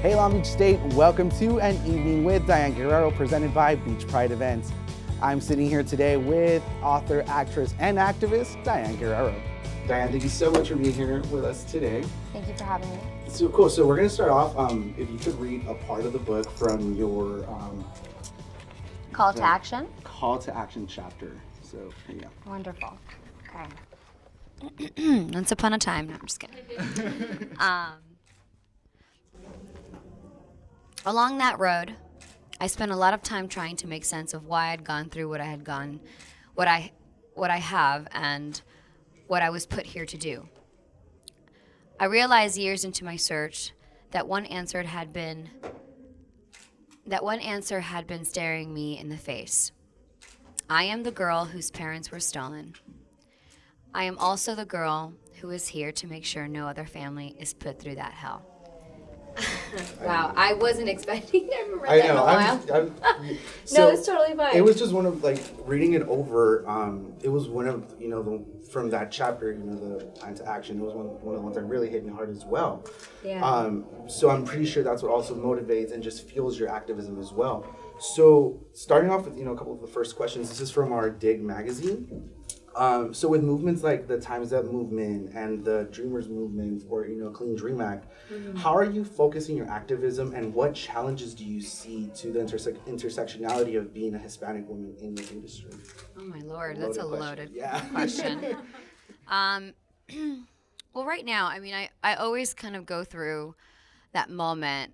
Hey Long Beach State, welcome to An Evening with Diane Guerrero, presented by Beach Pride Events. I'm sitting here today with author, actress, and activist Diane Guerrero. Diane, thank you so much for being here with us today. Thank you for having me. So cool. So we're going to start off, if you could read a part of the book from your Call to action? Call to action chapter. So here you go. Wonderful. Okay. Once upon a time. No, I'm just kidding. Along that road, I spent a lot of time trying to make sense of why I'd gone through what I had gone, what I have, and what I was put here to do. I realized years into my search that one answer had been staring me in the face. I am the girl whose parents were stolen. I am also the girl who is here to make sure no other family is put through that hell. Wow, I wasn't expecting to remember that in a while. No, it's totally fine. It was just one of, reading it over, it was one of, from that chapter, the Plan to Action, it was one of the ones that really hit me hard as well. Yeah. So I'm pretty sure that's what also motivates and just fuels your activism as well. So starting off with, a couple of the first questions, this is from our Dig magazine. So with movements like the Time's Up movement and the Dreamers movement or, Clean Dream Act, how are you focusing your activism and what challenges do you see to the intersectionality of being a Hispanic woman in this industry? Oh my Lord, that's a loaded question. Well, right now, I always kind of go through that moment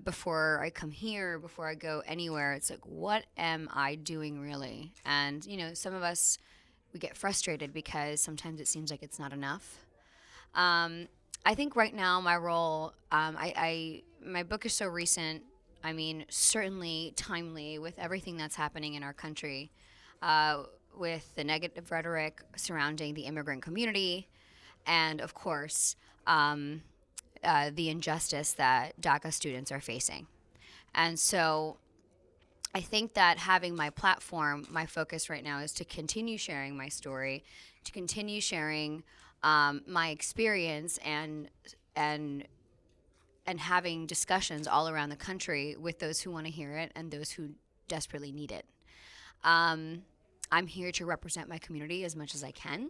before I come here, before I go anywhere. It's like, what am I doing really? And, some of us, we get frustrated because sometimes it seems like it's not enough. I think right now my role, my book is so recent. Certainly timely with everything that's happening in our country, with the negative rhetoric surrounding the immigrant community, and of course, the injustice that DACA students are facing. And so I think that having my platform, my focus right now is to continue sharing my story, to continue sharing my experience and having discussions all around the country with those who want to hear it and those who desperately need it. I'm here to represent my community as much as I can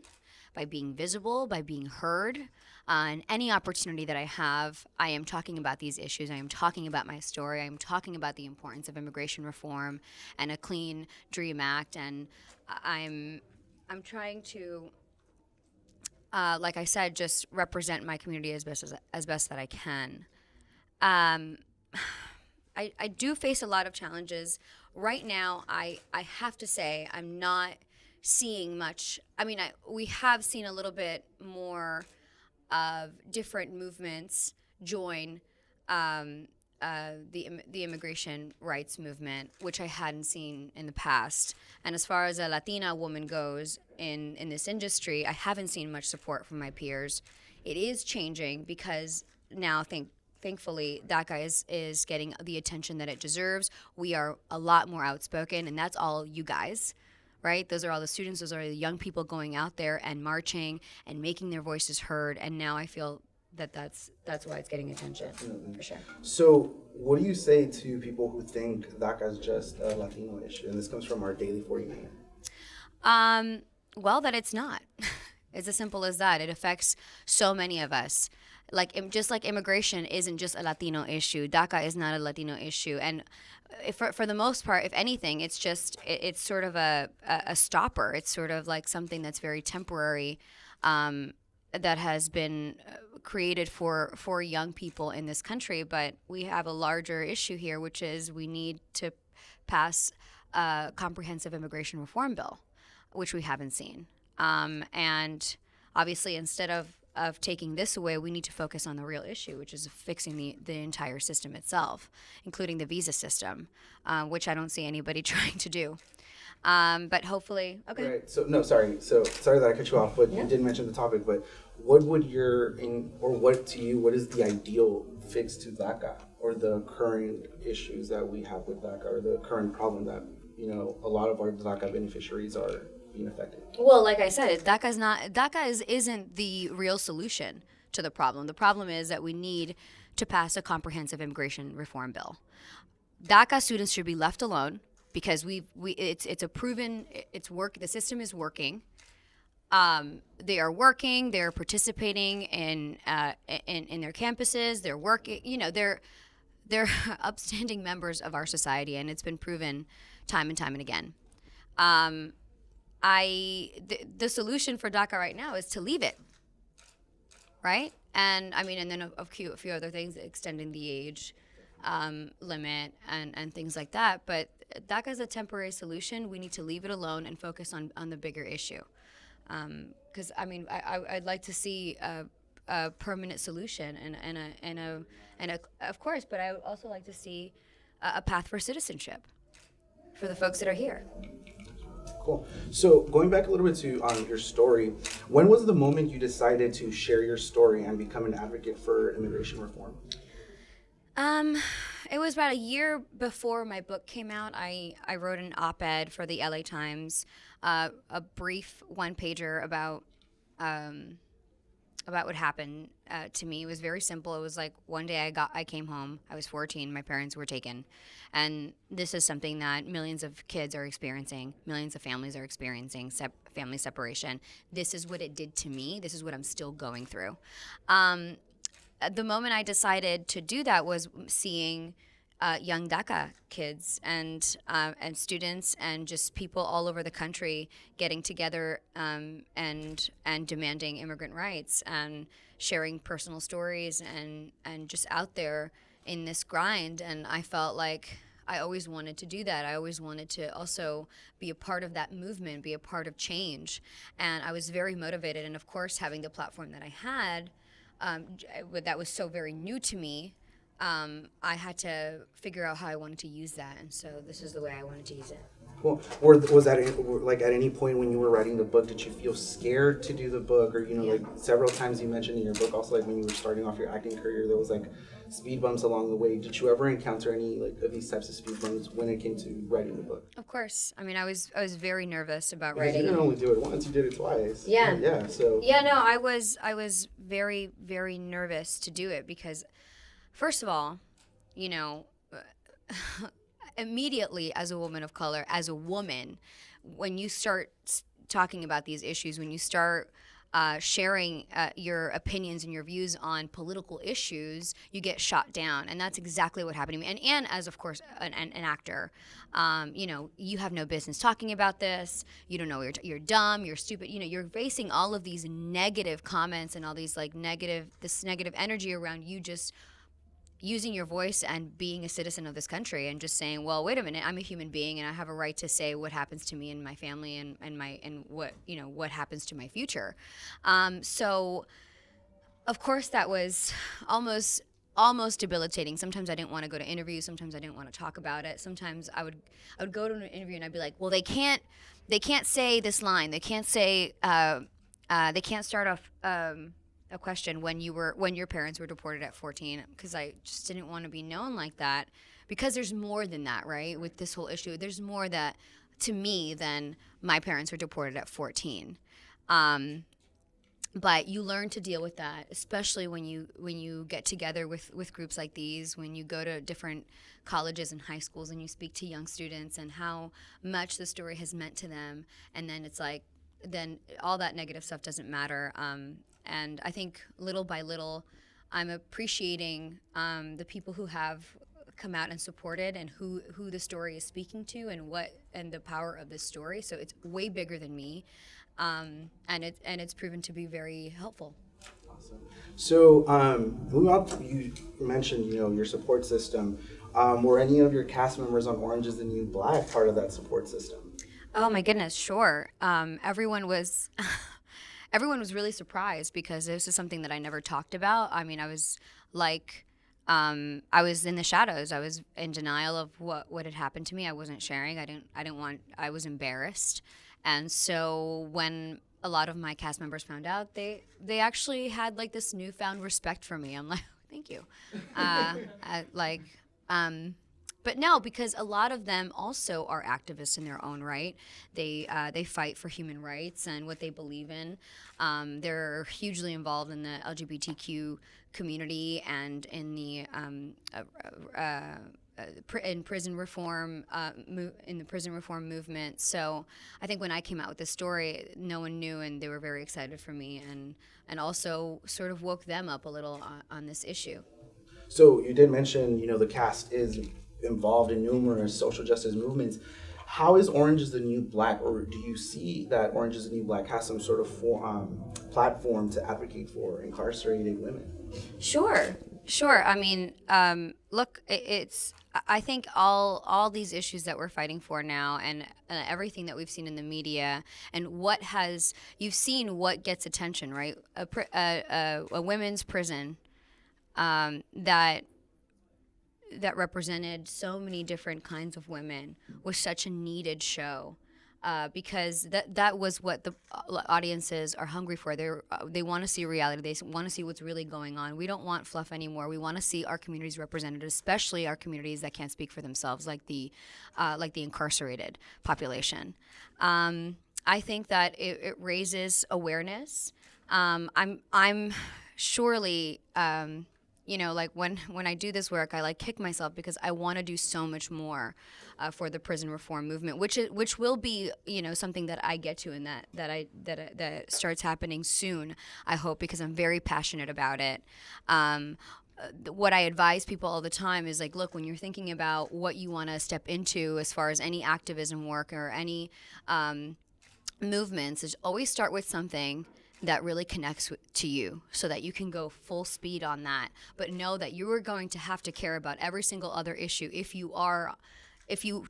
by being visible, by being heard. And any opportunity that I have, I am talking about these issues. I am talking about my story. I am talking about the importance of immigration reform and a Clean Dream Act. And I'm trying to, like I said, just represent my community as best that I can. I do face a lot of challenges. Right now, I have to say I'm not seeing much. We have seen a little bit more of different movements join the immigration rights movement, which I hadn't seen in the past. And as far as a Latina woman goes in this industry, I haven't seen much support from my peers. It is changing because now thankfully, DACA is getting the attention that it deserves. We are a lot more outspoken, and that's all you guys, right? Those are all the students. Those are the young people going out there and marching and making their voices heard. And now I feel that that's why it's getting attention, for sure. So what do you say to people who think DACA is just a Latino issue? And this comes from our Daily 49. Well, that it's not. It's as simple as that. It affects so many of us. Just like immigration isn't just a Latino issue, DACA is not a Latino issue. And for the most part, if anything, it's sort of a stopper. It's sort of like something that's very temporary, that has been created for young people in this country. But we have a larger issue here, which is we need to pass a comprehensive immigration reform bill, which we haven't seen. And obviously, instead of taking this away, we need to focus on the real issue, which is fixing the entire system itself, including the visa system, which I don't see anybody trying to do. But hopefully, okay. Right. So sorry that I cut you off, but you did mention the topic. But what would what is the ideal fix to DACA or the current issues that we have with DACA or the current problem that a lot of our DACA beneficiaries are being affected? Well, like I said, DACA isn't the real solution to the problem. The problem is that we need to pass a comprehensive immigration reform bill. DACA students should be left alone because it's a proven, it's work. The system is working. They are working. They're participating in their campuses. They're working. They're upstanding members of our society, and it's been proven time and time and again. The solution for DACA right now is to leave it, right? And I mean, and then a few other things, extending the age limit and things like that. But DACA is a temporary solution. We need to leave it alone and focus on the bigger issue. Because I mean, I'd like to see a permanent solution and of course, but I would also like to see a path for citizenship for the folks that are here. Cool. So going back a little bit to your story, when was the moment you decided to share your story and become an advocate for immigration reform? It was about a year before my book came out. I wrote an op-ed for the LA Times, a brief one-pager about what happened to me. It was very simple. It was like one day I came home. I was 14. My parents were taken, and this is something that millions of kids are experiencing. Millions of families are experiencing family separation. This is what it did to me. This is what I'm still going through. The moment I decided to do that was seeing young DACA kids and students and just people all over the country getting together and demanding immigrant rights and sharing personal stories and just out there in this grind. And I felt like I always wanted to do that. I always wanted to also be a part of that movement, be a part of change. And I was very motivated. And of course, having the platform that I had, that was so very new to me, I had to figure out how I wanted to use that, and so this is the way I wanted to use it. Well, was that like at any point when you were writing the book, did you feel scared to do the book, or like several times you mentioned in your book also, like when you were starting off your acting career, there was like speed bumps along the way. Did you ever encounter any like of these types of speed bumps when it came to writing the book? Of course. I mean, I was very nervous about Because writing. you didn't only do it once; you did it twice. Yeah. Yeah. So. Yeah. No, I was very very nervous to do it because, first of all, immediately as a woman of color, as a woman, when you start talking about these issues, when you start sharing your opinions and your views on political issues, you get shot down. And that's exactly what happened to me. And as, of course, an actor, you have no business talking about this. You don't know, you're dumb, you're stupid. You're facing all of these negative comments and all these this negative energy around you just using your voice and being a citizen of this country and just saying, well, wait a minute, I'm a human being and I have a right to say what happens to me and my family and what happens to my future. So of course that was almost debilitating. Sometimes I didn't want to go to interviews. Sometimes I didn't want to talk about it. Sometimes I would go to an interview and I'd be like, well, they can't say this line. They can't say, they can't start off, a question when your parents were deported at 14, because I just didn't want to be known like that, because there's more than that, right? With this whole issue, there's more that to me than my parents were deported at 14. But you learn to deal with that, especially when you get together with groups like these, when you go to different colleges and high schools and you speak to young students and how much the story has meant to them, and then it's like, then all that negative stuff doesn't matter. And I think little by little, I'm appreciating the people who have come out and supported and who the story is speaking to and the power of this story. So it's way bigger than me, and it's proven to be very helpful. Awesome. So moving on, you mentioned your support system. Were any of your cast members on Orange Is the New Black part of that support system? Oh my goodness, sure. Everyone was really surprised because this is something that I never talked about. I mean, I was like, I was in the shadows. I was in denial of what had happened to me. I wasn't sharing. I was embarrassed. And so when a lot of my cast members found out, they actually had like this newfound respect for me. I'm like, thank you. But no, because a lot of them also are activists in their own right. They fight for human rights and what they believe in. They're hugely involved in the LGBTQ community and in the in prison reform, in the prison reform movement. So I think when I came out with this story, no one knew, and they were very excited for me, and also sort of woke them up a little on this issue. So you did mention, the cast is involved in numerous social justice movements. How is Orange is the New Black, or do you see that Orange is the New Black has some sort of platform to advocate for incarcerated women? Sure. I mean, look, I think all these issues that we're fighting for now, and everything that we've seen in the media, and you've seen what gets attention, right? A women's prison that represented so many different kinds of women was such a needed show. Because that was what the audiences are hungry for. They want to see reality. They want to see what's really going on. We don't want fluff anymore. We want to see our communities represented, especially our communities that can't speak for themselves, like the incarcerated population. I think that it raises awareness. I'm surely. Like when I do this work, I kick myself because I want to do so much more for the prison reform movement, which will be something that I get to, and that starts happening soon, I hope, because I'm very passionate about it. What I advise people all the time is look, when you're thinking about what you want to step into as far as any activism work or any movements, is always start with something that really connects to you, so that you can go full speed on that. But know that you are going to have to care about every single other issue if you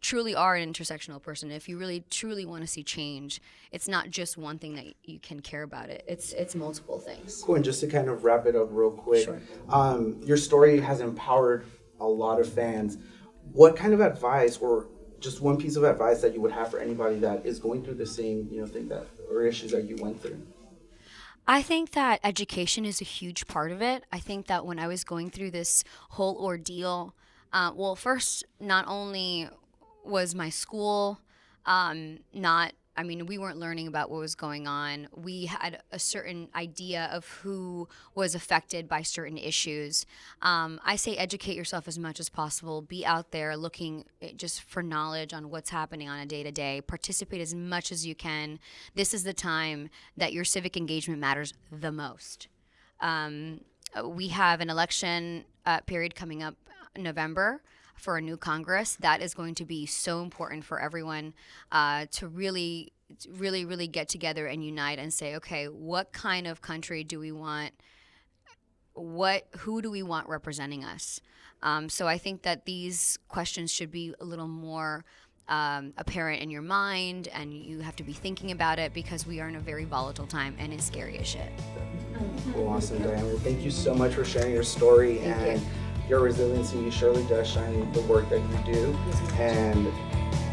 truly are an intersectional person. If you really truly want to see change, it's not just one thing that you can care about. It's multiple things. Cool. And just to kind of wrap it up real quick, Sure. Your story has empowered a lot of fans. What kind of advice, or just one piece of advice that you would have for anybody that is going through the same thing or issues that you went through? I think that education is a huge part of it. I think that when I was going through this whole ordeal, first, not only was my school we weren't learning about what was going on. We had a certain idea of who was affected by certain issues. I say educate yourself as much as possible. Be out there looking just for knowledge on what's happening on a day-to-day. Participate as much as you can. This is the time that your civic engagement matters the most. We have an election period coming up in November for a new Congress. That is going to be so important for everyone to really get together and unite and say, okay, what kind of country do we want? Who do we want representing us? So I think that these questions should be a little more apparent in your mind, and you have to be thinking about it, because we are in a very volatile time and it's scary as shit. Well, awesome, Diane. Well, thank you so much for sharing your story. Thank you. Your resiliency surely does shine in the work that you do, and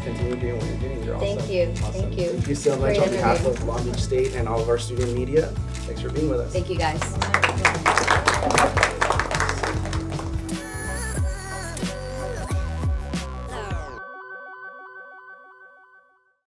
continue doing what you're doing. You're awesome. Thank you. Awesome. Thank you. Thank you so much on behalf of Long Beach State and all of our student media. Thanks for being with us. Thank you, guys.